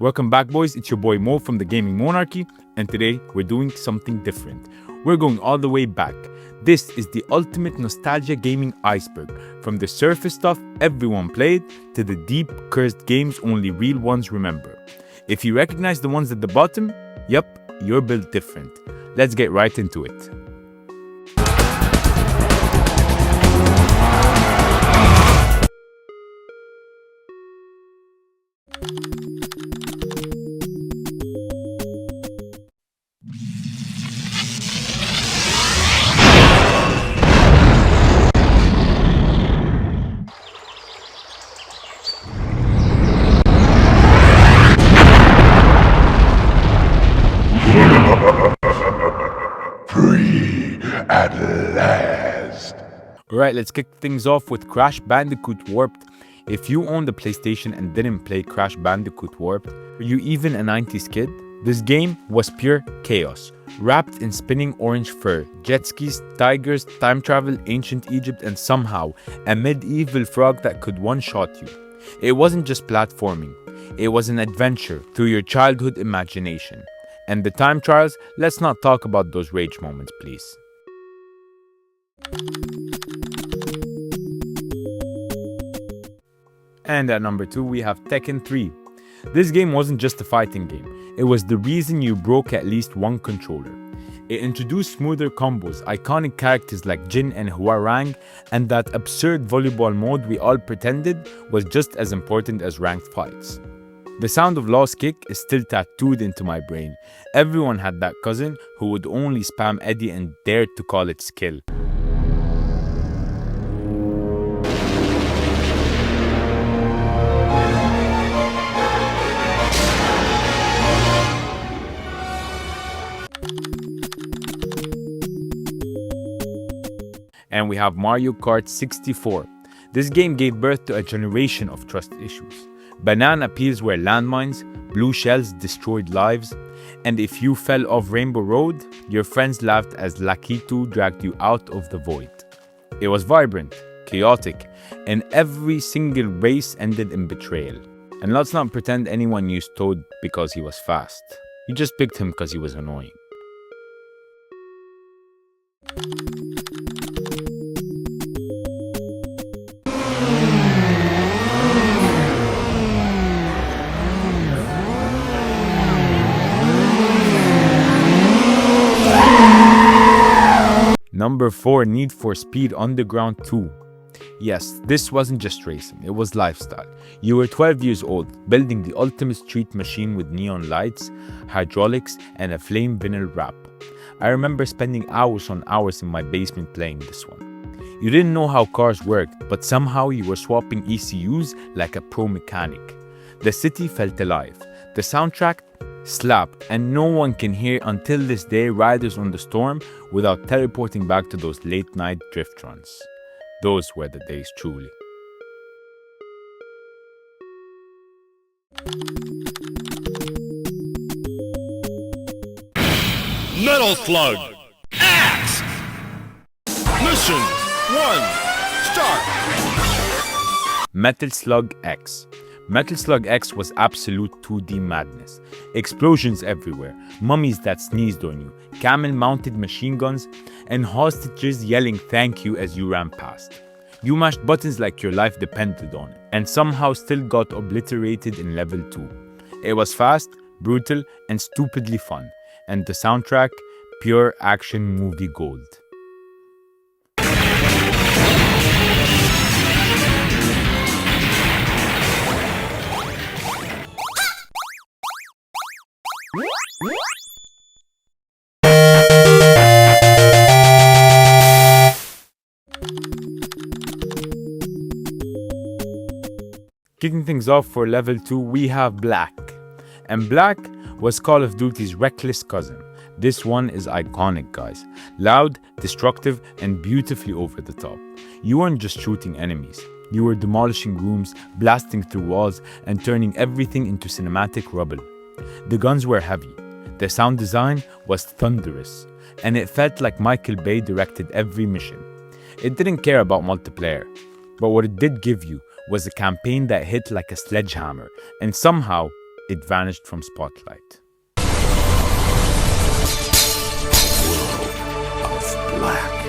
Welcome back, boys. It's your boy Mo from the Gaming Monarchy, and today we're doing something different. We're going all the way back. This is the ultimate Nostalgia Gaming Iceberg, from the surface stuff everyone played to the deep, cursed games only real ones remember. If you recognize the ones at the bottom, yep, you're built different. Let's get right into it. Free at last. Alright, let's kick things off with Crash Bandicoot Warped. If you owned a PlayStation and didn't play Crash Bandicoot Warped, were you even a 90s kid? This game was pure chaos, wrapped in spinning orange fur, jet skis, tigers, time travel, ancient Egypt, and somehow a medieval frog that could one-shot you. It wasn't just platforming, it was an adventure through your childhood imagination. And the time trials, let's not talk about those rage moments, please. And at number 2, we have Tekken 3. This game wasn't just a fighting game, it was the reason you broke at least one controller. It introduced smoother combos, iconic characters like Jin and Hwoarang, and that absurd volleyball mode we all pretended was just as important as ranked fights. The sound of Lost Kick is still tattooed into my brain. Everyone had that cousin who would only spam Eddie and dared to call it skill. And we have Mario Kart 64. This game gave birth to a generation of trust issues. Banana peels were landmines, blue shells destroyed lives, and if you fell off Rainbow Road, your friends laughed as Lakitu dragged you out of the void. It was vibrant, chaotic, and every single race ended in betrayal. And let's not pretend anyone used Toad because he was fast. You just picked him because he was annoying. Number 4, Need for Speed Underground 2. Yes, this wasn't just racing, it was lifestyle. You were 12 years old, building the ultimate street machine with neon lights, hydraulics, and a flame vinyl wrap. I remember spending hours on hours in my basement playing this one. You didn't know how cars worked, but somehow you were swapping ECUs like a pro mechanic. The city felt alive. The soundtrack slapped, and no one can hear until this day Riders on the Storm without teleporting back to those late night drift runs. Those were the days truly. Metal Slug X! Mission 1, start! Metal Slug X. Metal Slug X was absolute 2D madness. Explosions everywhere, mummies that sneezed on you, camel-mounted machine guns, and hostages yelling thank you as you ran past. You mashed buttons like your life depended on it, and somehow still got obliterated in level 2. It was fast, brutal, and stupidly fun, and the soundtrack, pure action movie gold. Kicking things off for level 2, we have Black. And Black was Call of Duty's reckless cousin. This one is iconic, guys. Loud, destructive, and beautifully over the top. You weren't just shooting enemies. You were demolishing rooms, blasting through walls, and turning everything into cinematic rubble. The guns were heavy. The sound design was thunderous. And it felt like Michael Bay directed every mission. It didn't care about multiplayer. But what it did give you was a campaign that hit like a sledgehammer, and somehow it vanished from spotlight. Black.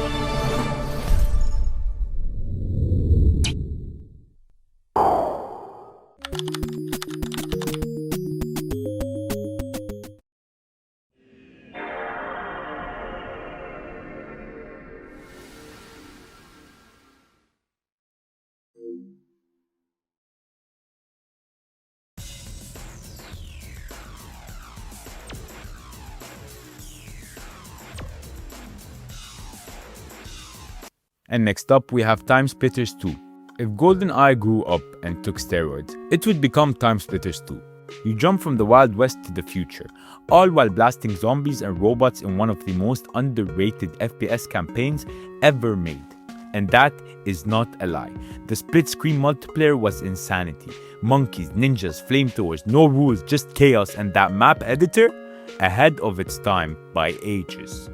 And next up, we have Time Splitters 2. If GoldenEye grew up and took steroids, it would become Time Splitters 2. You jump from the Wild West to the future, all while blasting zombies and robots in one of the most underrated FPS campaigns ever made. And that is not a lie. The split-screen multiplayer was insanity. Monkeys, ninjas, flamethrowers, no rules, just chaos, and that map editor, ahead of its time by ages.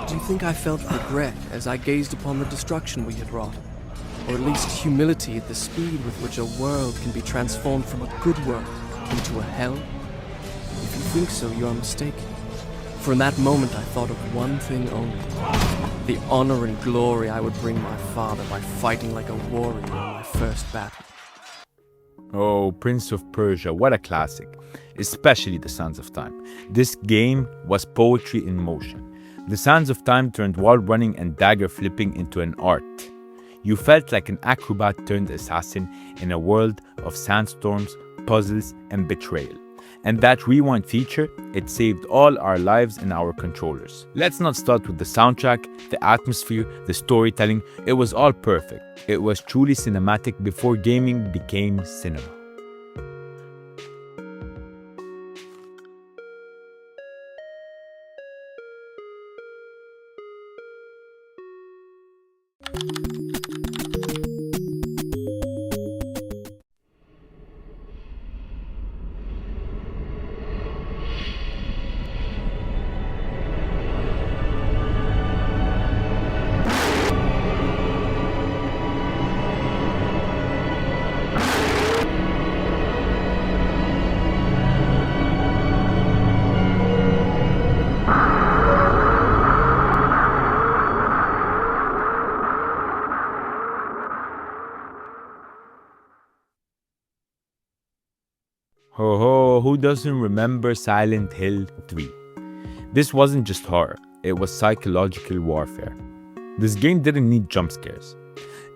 Do you think I felt regret as I gazed upon the destruction we had wrought? Or at least humility at the speed with which a world can be transformed from a good world into a hell? If you think so, you are mistaken. For in that moment I thought of one thing only. The honor and glory I would bring my father by fighting like a warrior in my first battle. Oh, Prince of Persia, what a classic. Especially The Sands of Time. This game was poetry in motion. The Sands of Time turned wall running and dagger flipping into an art. You felt like an acrobat turned assassin in a world of sandstorms, puzzles, and betrayal. And that rewind feature, it saved all our lives in our controllers. Let's not start with the soundtrack, the atmosphere, the storytelling. It was all perfect. It was truly cinematic before gaming became cinema. Ho ho, who doesn't remember Silent Hill 3? This wasn't just horror, it was psychological warfare. This game didn't need jump scares.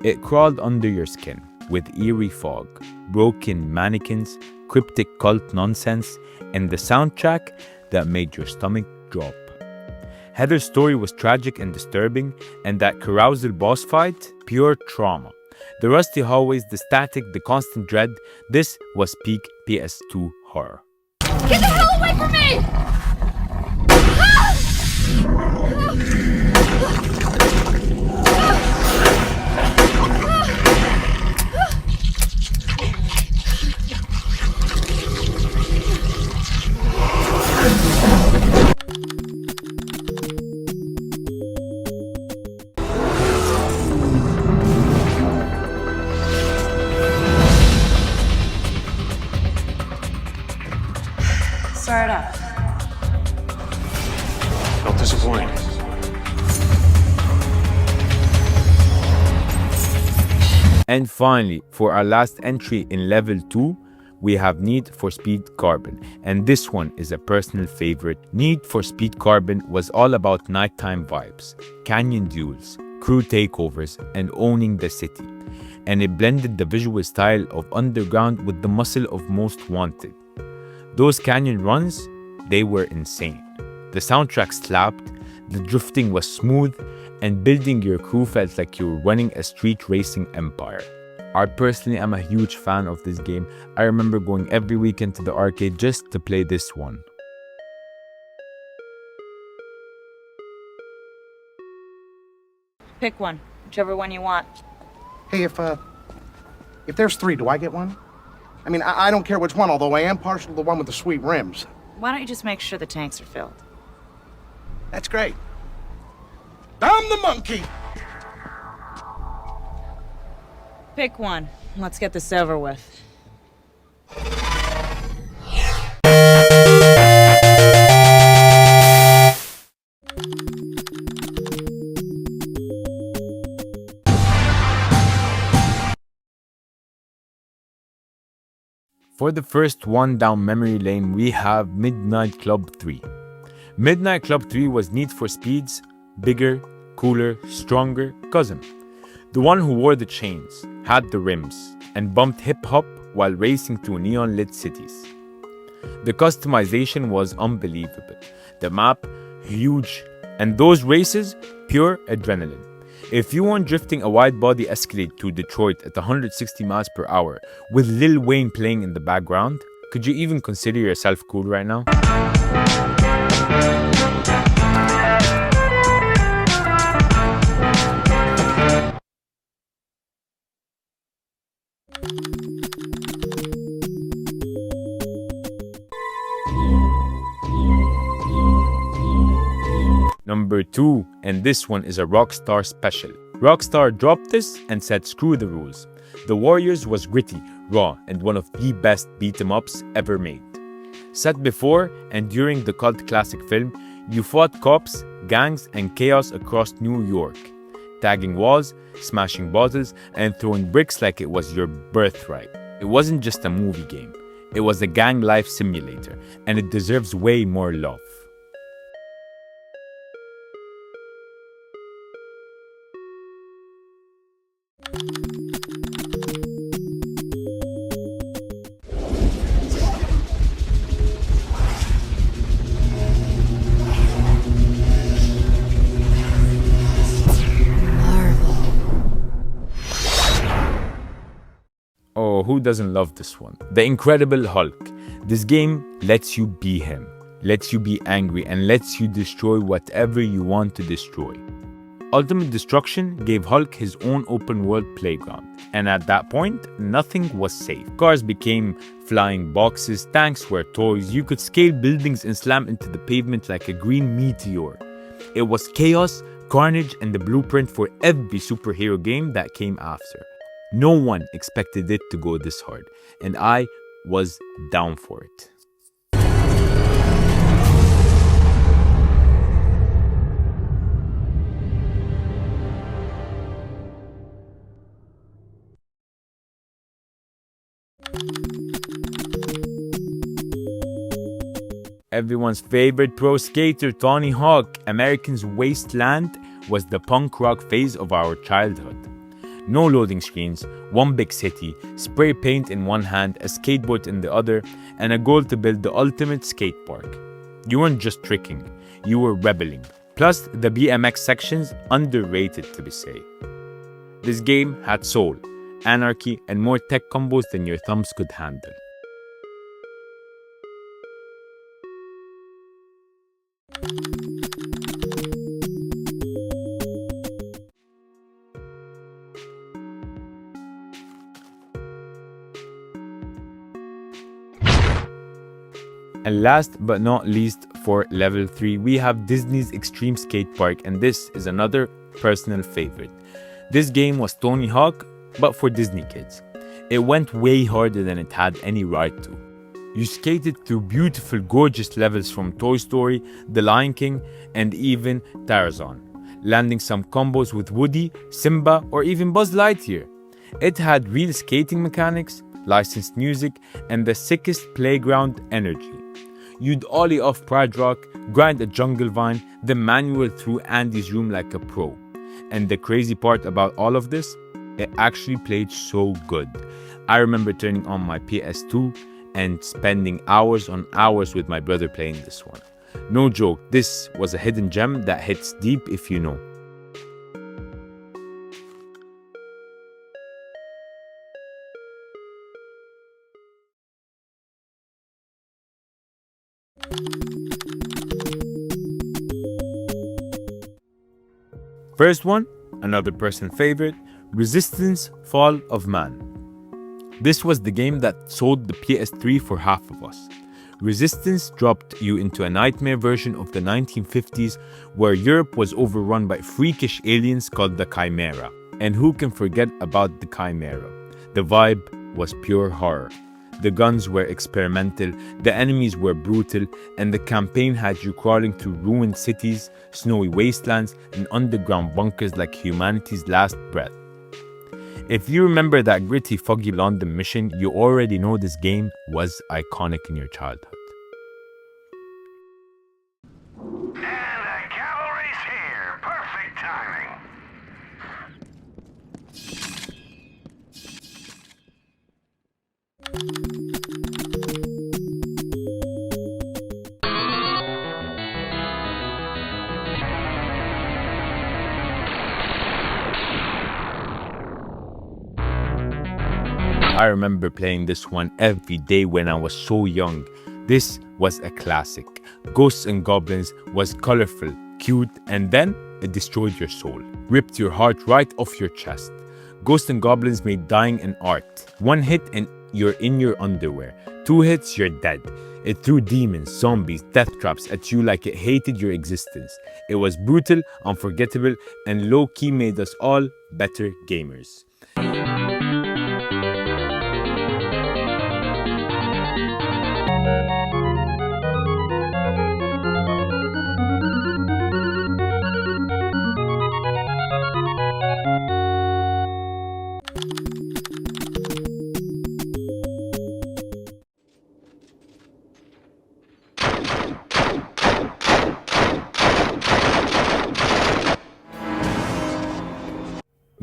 It crawled under your skin with eerie fog, broken mannequins, cryptic cult nonsense, and the soundtrack that made your stomach drop. Heather's story was tragic and disturbing, and that carousal boss fight, pure trauma. The rusty hallways, the static, the constant dread, this was peak PS2 horror. Get the hell away from me! Start up. Felt disappointed. And finally, for our last entry in level 2, we have Need for Speed Carbon, and this one is a personal favorite. Need for Speed Carbon was all about nighttime vibes, canyon duels, crew takeovers, and owning the city. And it blended the visual style of Underground with the muscle of Most Wanted. Those canyon runs, they were insane. The soundtrack slapped, the drifting was smooth, and building your crew felt like you were running a street racing empire. I personally am a huge fan of this game. I remember going every weekend to the arcade just to play this one. Pick one, whichever one you want. Hey, if there's 3, do I get one? I mean, I don't care which one, although I am partial to the one with the sweet rims. Why don't you just make sure the tanks are filled? That's great. I'm the monkey! Pick one. Let's get this over with. For the first one down memory lane, we have Midnight Club 3. Midnight Club 3 was Need for Speed's bigger, cooler, stronger cousin. The one who wore the chains, had the rims, and bumped hip-hop while racing through neon-lit cities. The customization was unbelievable. The map, huge, and those races, pure adrenaline. If you want drifting a wide-body Escalade to Detroit at 160 miles per hour with Lil Wayne playing in the background, could you even consider yourself cool right now? Number 2, and this one is a Rockstar special. Rockstar dropped this and said screw the rules. The Warriors was gritty, raw, and one of the best beat-em-ups ever made. Set before and during the cult classic film, you fought cops, gangs, and chaos across New York, tagging walls, smashing bottles, and throwing bricks like it was your birthright. It wasn't just a movie game, it was a gang life simulator, and it deserves way more love. Oh, who doesn't love this one? The Incredible Hulk. This game lets you be him, lets you be angry, and lets you destroy whatever you want to destroy. Ultimate Destruction gave Hulk his own open world playground, and at that point, nothing was safe. Cars became flying boxes, tanks were toys, you could scale buildings and slam into the pavement like a green meteor. It was chaos, carnage, and the blueprint for every superhero game that came after. No one expected it to go this hard, and I was down for it. Everyone's favorite pro skater, Tony Hawk, American's Wasteland, was the punk rock phase of our childhood. No loading screens, one big city, spray paint in one hand, a skateboard in the other, and a goal to build the ultimate skate park. You weren't just tricking, you were rebelling. Plus, the BMX sections, underrated to be said. This game had soul, anarchy, and more tech combos than your thumbs could handle. And last but not least, for level 3, we have Disney's Extreme Skate Park, and this is another personal favorite. This game was Tony Hawk, but for Disney kids. It went way harder than it had any right to. You skated through beautiful, gorgeous levels from Toy Story, The Lion King, and even Tarzan, landing some combos with Woody, Simba, or even Buzz Lightyear. It had real skating mechanics, licensed music, and the sickest playground energy. You'd ollie off Pride Rock, grind a jungle vine, then manual through Andy's room like a pro. And the crazy part about all of this, it actually played so good. I remember turning on my PS2 and spending hours on hours with my brother playing this one. No joke, this was a hidden gem that hits deep if you know. First one, another personal favorite, Resistance Fall of Man. This was the game that sold the PS3 for half of us. Resistance dropped you into a nightmare version of the 1950s where Europe was overrun by freakish aliens called the Chimera. And who can forget about the Chimera? The vibe was pure horror. The guns were experimental, the enemies were brutal, and the campaign had you crawling through ruined cities, snowy wastelands, and underground bunkers like humanity's last breath. If you remember that gritty, foggy London mission, you already know this game was iconic in your childhood. And the cavalry's here. Perfect timing. I remember playing this one every day when I was so young. This was a classic. Ghosts and Goblins was colorful, cute, and then it destroyed your soul. Ripped your heart right off your chest. Ghosts and Goblins made dying an art. One hit and you're in your underwear. 2 hits, you're dead. It threw demons, zombies, death traps at you like it hated your existence. It was brutal, unforgettable, and low-key made us all better gamers.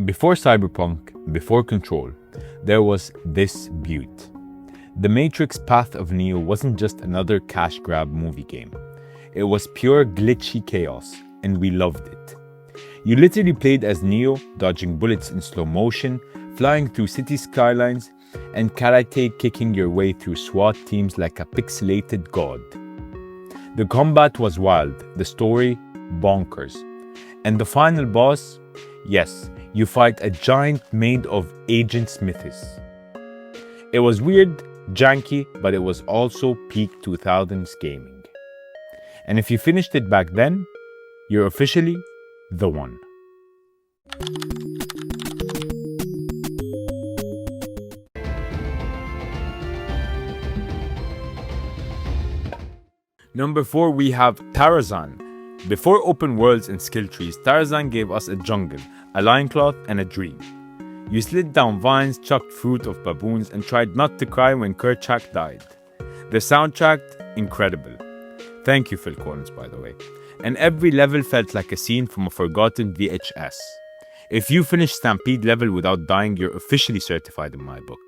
Before Cyberpunk, before Control, there was this beaut. The Matrix Path of Neo wasn't just another cash grab movie game. It was pure glitchy chaos, and we loved it. You literally played as Neo, dodging bullets in slow motion, flying through city skylines, and karate kicking your way through SWAT teams like a pixelated god. The combat was wild, the story bonkers. And the final boss? Yes, you fight a giant made of Agent Smiths. It was weird, janky, but it was also peak 2000s gaming. And if you finished it back then, you're officially the one. Number 4, we have Tarzan. Before open worlds and skill trees, Tarzan gave us a jungle, a loincloth, and a dream. You slid down vines, chucked fruit of baboons, and tried not to cry when Kerchak died. The soundtrack, incredible. Thank you, Phil Collins, by the way. And every level felt like a scene from a forgotten VHS. If you finish Stampede level without dying, you're officially certified in my book.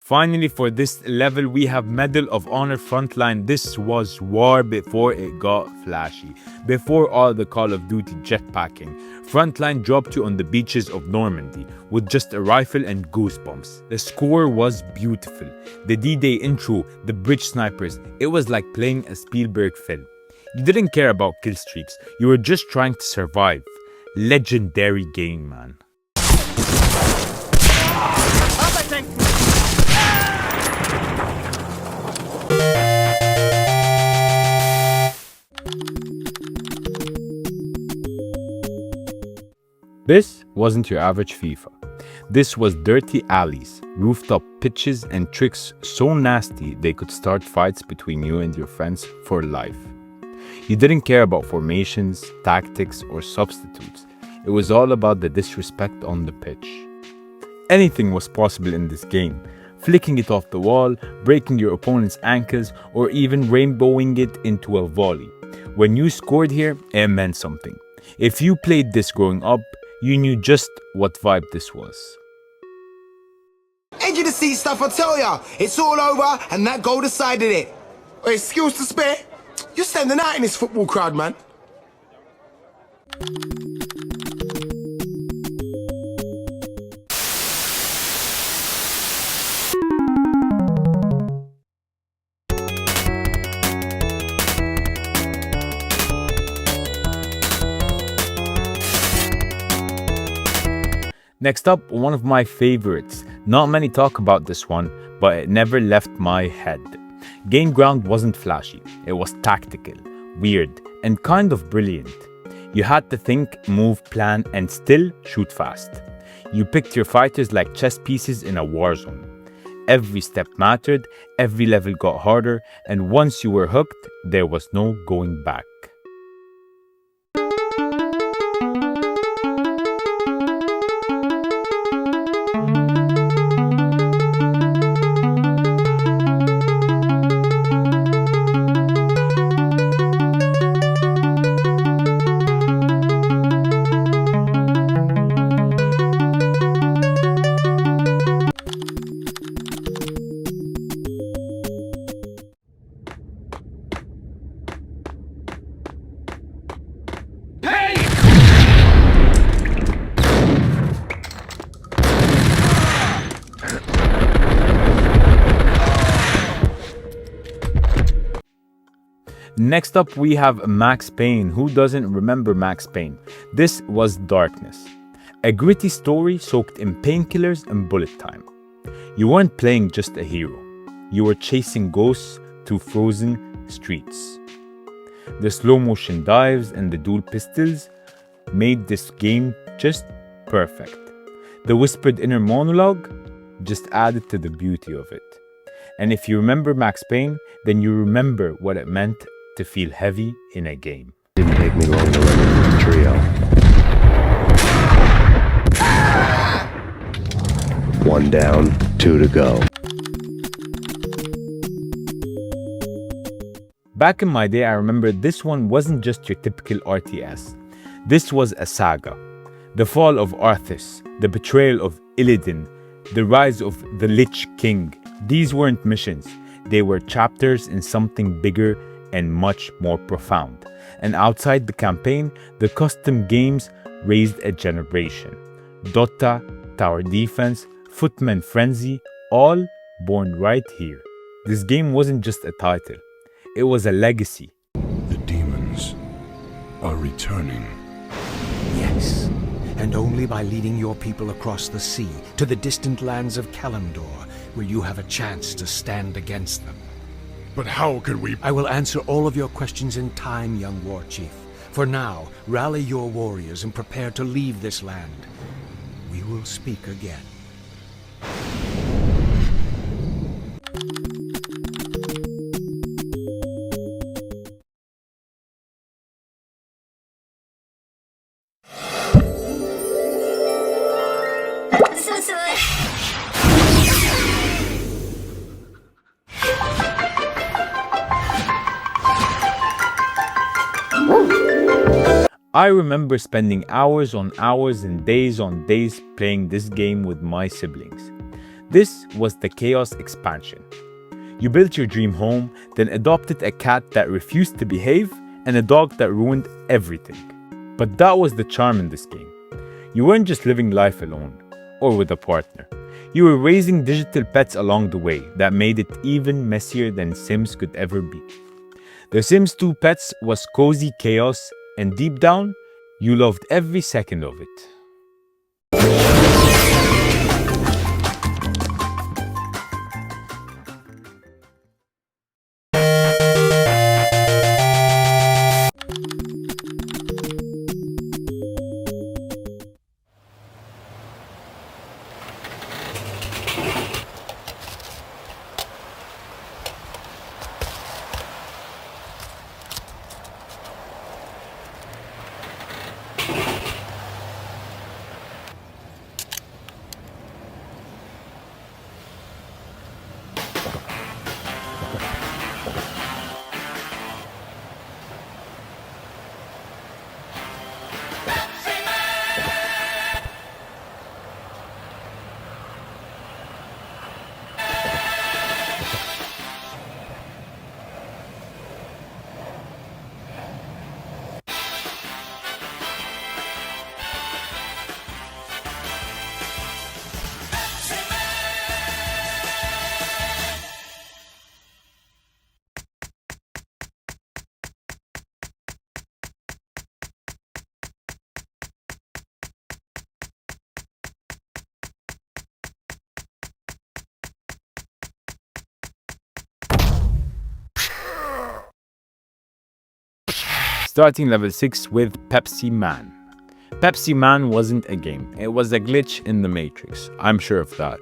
Finally, for this level, we have Medal of Honor Frontline. This was war before it got flashy. Before all the Call of Duty jetpacking, Frontline dropped you on the beaches of Normandy with just a rifle and goosebumps. The score was beautiful. The D-Day intro, the bridge snipers, it was like playing a Spielberg film. You didn't care about kill streaks, you were just trying to survive. Legendary game, man. This wasn't your average FIFA. This was dirty alleys, rooftop pitches, and tricks so nasty they could start fights between you and your friends for life. You didn't care about formations, tactics, or substitutes. It was all about the disrespect on the pitch. Anything was possible in this game. Flicking it off the wall, breaking your opponent's ankles, or even rainbowing it into a volley. When you scored here, it meant something. If you played this growing up, you knew just what vibe this was. Edge of the seat stuff, I tell ya. It's all over, and that goal decided it. Hey, skills to spare? You're standing out in this football crowd, man. Next up, one of my favorites. Not many talk about this one, but it never left my head. Game Ground wasn't flashy. It was tactical, weird, and kind of brilliant. You had to think, move, plan, and still shoot fast. You picked your fighters like chess pieces in a war zone. Every step mattered, every level got harder, and once you were hooked, there was no going back. Next up, we have Max Payne. Who doesn't remember Max Payne? This was darkness. A gritty story soaked in painkillers and bullet time. You weren't playing just a hero. You were chasing ghosts through frozen streets. The slow motion dives and the dual pistols made this game just perfect. The whispered inner monologue just added to the beauty of it. And if you remember Max Payne, then you remember what it meant to feel heavy in a game. Didn't take me long to learn the trio. One down, two to go. Back in my day, I remember this one wasn't just your typical RTS. This was a saga. The fall of Arthas, the betrayal of Illidan, the rise of the Lich King. These weren't missions. They were chapters in something bigger and much more profound. And outside the campaign, the custom games raised a generation. Dota, Tower Defense, Footman Frenzy, all born right here. This game wasn't just a title, it was a legacy. The demons are returning. Yes, and only by leading your people across the sea to the distant lands of Kalimdor will you have a chance to stand against them. But how can we... I will answer all of your questions in time, young war chief. For now, rally your warriors and prepare to leave this land. We will speak again. I remember spending hours on hours and days on days playing this game with my siblings. This was the Chaos expansion. You built your dream home, then adopted a cat that refused to behave and a dog that ruined everything. But that was the charm in this game. You weren't just living life alone or with a partner. You were raising digital pets along the way that made it even messier than Sims could ever be. The Sims 2 Pets was cozy chaos, and deep down, you loved every second of it. starting level 6 with Pepsi Man. Pepsi Man wasn't a game, it was a glitch in the Matrix, I'm sure of that.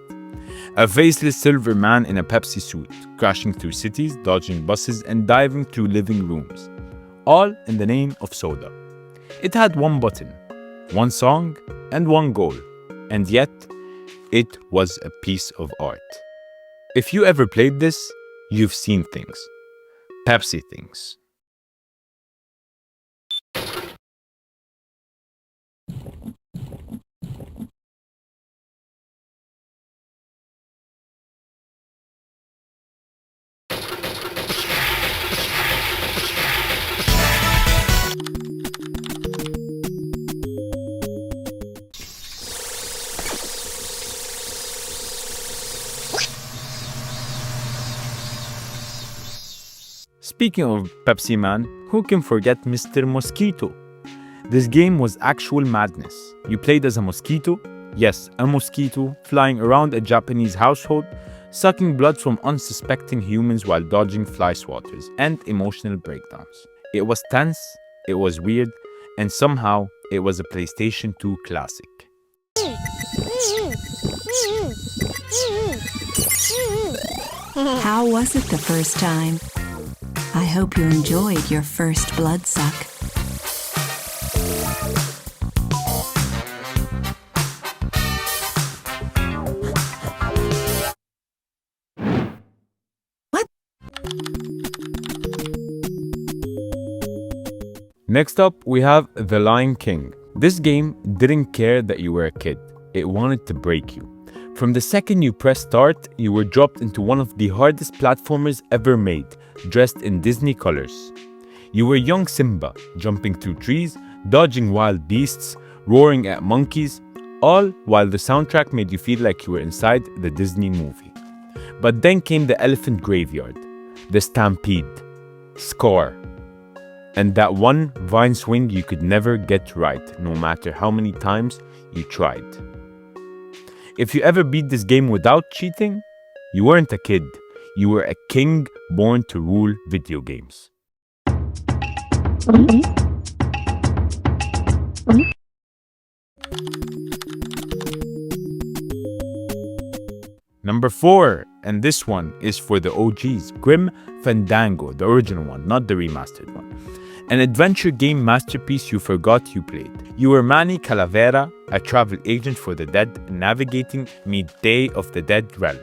A faceless silver man in a Pepsi suit, crashing through cities, dodging buses, and diving through living rooms. All in the name of soda. It had one button, one song, and one goal. And yet, it was a piece of art. If you ever played this, you've seen things. Pepsi things. Speaking of Pepsi Man, who can forget Mr. Mosquito? This game was actual madness. You played as a mosquito, yes, a mosquito, flying around a Japanese household, sucking blood from unsuspecting humans while dodging fly swatters and emotional breakdowns. It was tense, it was weird, and somehow it was a PlayStation 2 classic. How was it the first time? I hope you enjoyed your first blood suck. What? Next up, we have The Lion King. This game didn't care that you were a kid. It wanted to break you. From the second you pressed start, you were dropped into one of the hardest platformers ever made, dressed in Disney colors. You were young Simba, jumping through trees, dodging wild beasts, roaring at monkeys, all while the soundtrack made you feel like you were inside the Disney movie. But then came the elephant graveyard, the stampede, Scar, and that one vine swing you could never get right, no matter how many times you tried. If you ever beat this game without cheating, you weren't a kid. You were a king born to rule video games. Number 4, and this one is for the OGs, Grim Fandango, the original one, not the remastered one. An adventure game masterpiece you forgot you played. You were Manny Calavera, a travel agent for the dead, navigating mid-Day of the Dead realm.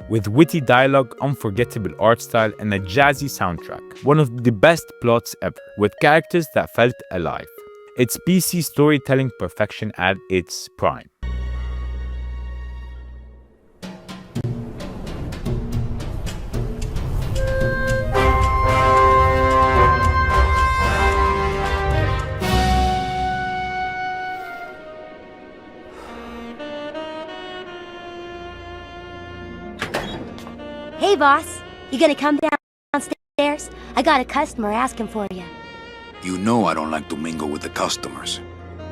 With witty dialogue, unforgettable art style, and a jazzy soundtrack. One of the best plots ever, with characters that felt alive. It's PC storytelling perfection at its prime. Hey, boss. You gonna come downstairs? I got a customer asking for you. You know I don't like to mingle with the customers.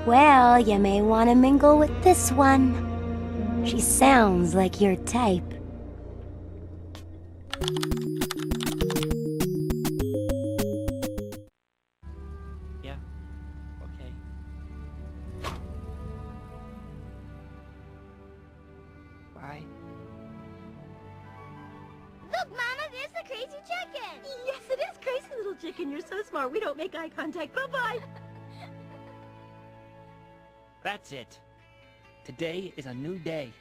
Well, you may want to mingle with this one. She sounds like your type. Yeah. Okay. Bye. Look, Mama, there's the crazy chicken! Yes, it is crazy, little chicken. You're so smart. We don't make eye contact. Bye-bye! That's it. Today is a new day.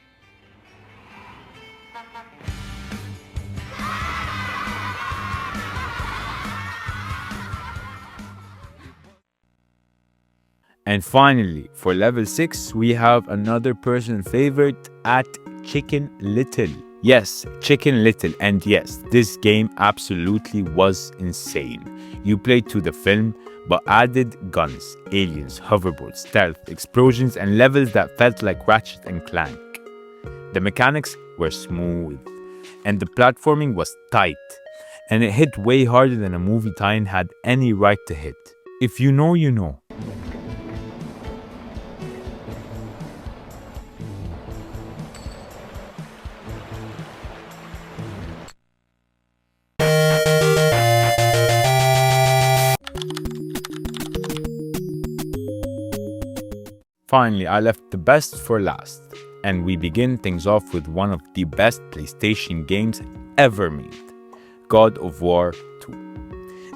And finally, for level 6, we have another person favorite at Chicken Little. Yes, Chicken Little, and yes, this game absolutely was insane. You played to the film, but added guns, aliens, hoverboards, stealth, explosions, and levels that felt like Ratchet and Clank. The mechanics were smooth, and the platforming was tight, and it hit way harder than a movie tie-in had any right to hit. If you know, you know. Finally, I left the best for last, and we begin things off with one of the best PlayStation games ever made, God of War II.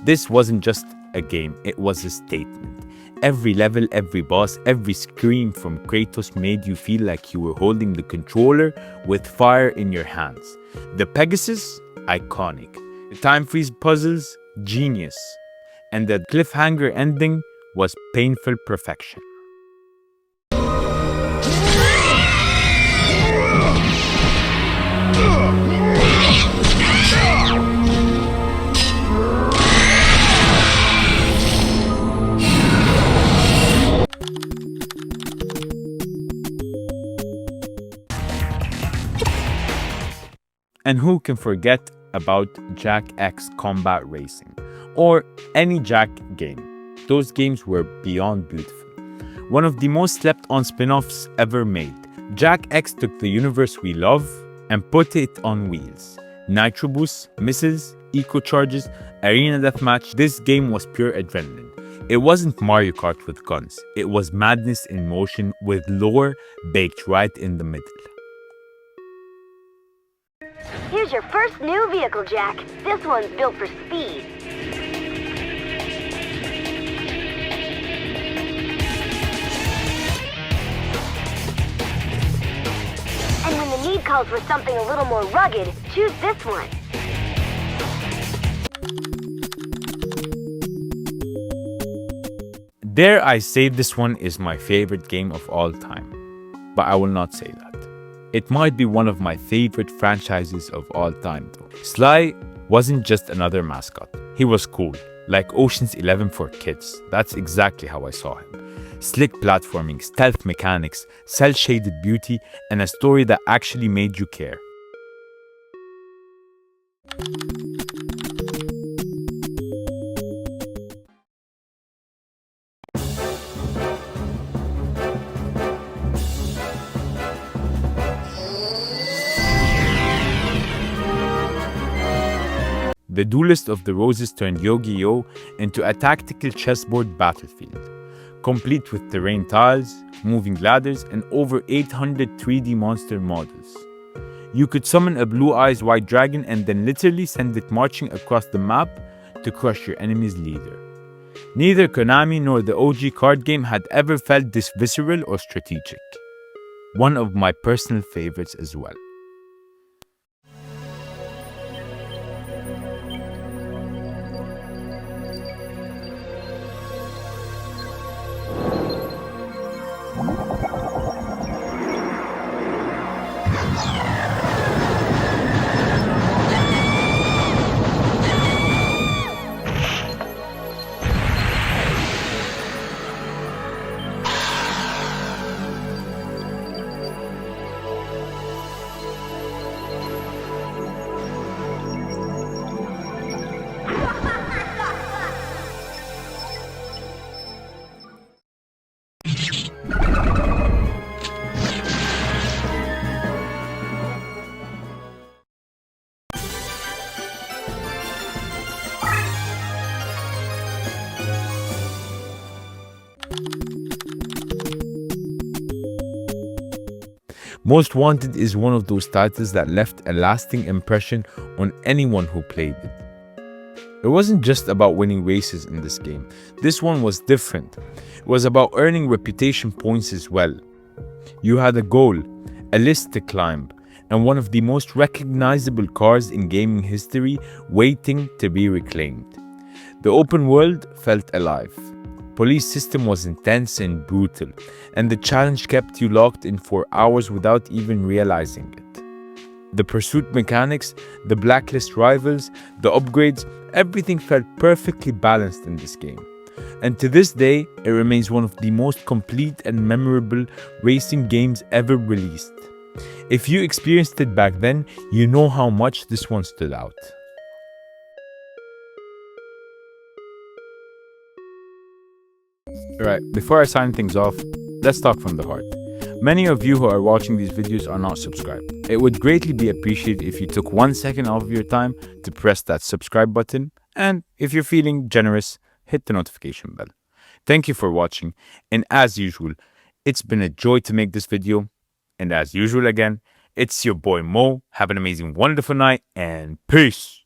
This wasn't just a game, it was a statement. Every level, every boss, every scream from Kratos made you feel like you were holding the controller with fire in your hands. The Pegasus, iconic. The time freeze puzzles, genius. And the cliffhanger ending was painful perfection. And who can forget about Jack X Combat Racing or any Jack game? Those games were beyond beautiful. One of the most slept on spin-offs ever made. Jack X took the universe we love and put it on wheels. Nitro boosts, missiles, eco charges, arena deathmatch. This game was pure adrenaline. It wasn't Mario Kart with guns. It was madness in motion with lore baked right in the middle. Here's your first new vehicle, Jack. This one's built for speed. And when the need calls for something a little more rugged, choose this one. Dare I say this one is my favorite game of all time, but I will not say that. It might be one of my favorite franchises of all time though. Sly wasn't just another mascot. He was cool, like Ocean's 11 for kids. That's exactly how I saw him. Slick platforming, stealth mechanics, cel-shaded beauty, and a story that actually made you care. The Duelist of the Roses turned Yu-Gi-Oh! Into a tactical chessboard battlefield, complete with terrain tiles, moving ladders, and over 800 3D monster models. You could summon a blue-eyes white dragon and then literally send it marching across the map to crush your enemy's leader. Neither Konami nor the OG card game had ever felt this visceral or strategic. One of my personal favorites as well. Most Wanted is one of those titles that left a lasting impression on anyone who played it. It wasn't just about winning races in this game. This one was different. It was about earning reputation points as well. You had a goal, a list to climb, and one of the most recognizable cars in gaming history waiting to be reclaimed. The open world felt alive. Police system was intense and brutal, and the challenge kept you locked in for hours without even realizing it. The pursuit mechanics, the blacklist rivals, the upgrades, everything felt perfectly balanced in this game. And to this day, it remains one of the most complete and memorable racing games ever released. If you experienced it back then, you know how much this one stood out. Alright, before I sign things off, let's talk from the heart. Many of you who are watching these videos are not subscribed. It would greatly be appreciated if you took 1 second out of your time to press that subscribe button, and if you're feeling generous, hit the notification bell. Thank you for watching, and as usual, It's been a joy to make this video. And as usual again, it's your boy Mo. Have an amazing, wonderful night and peace.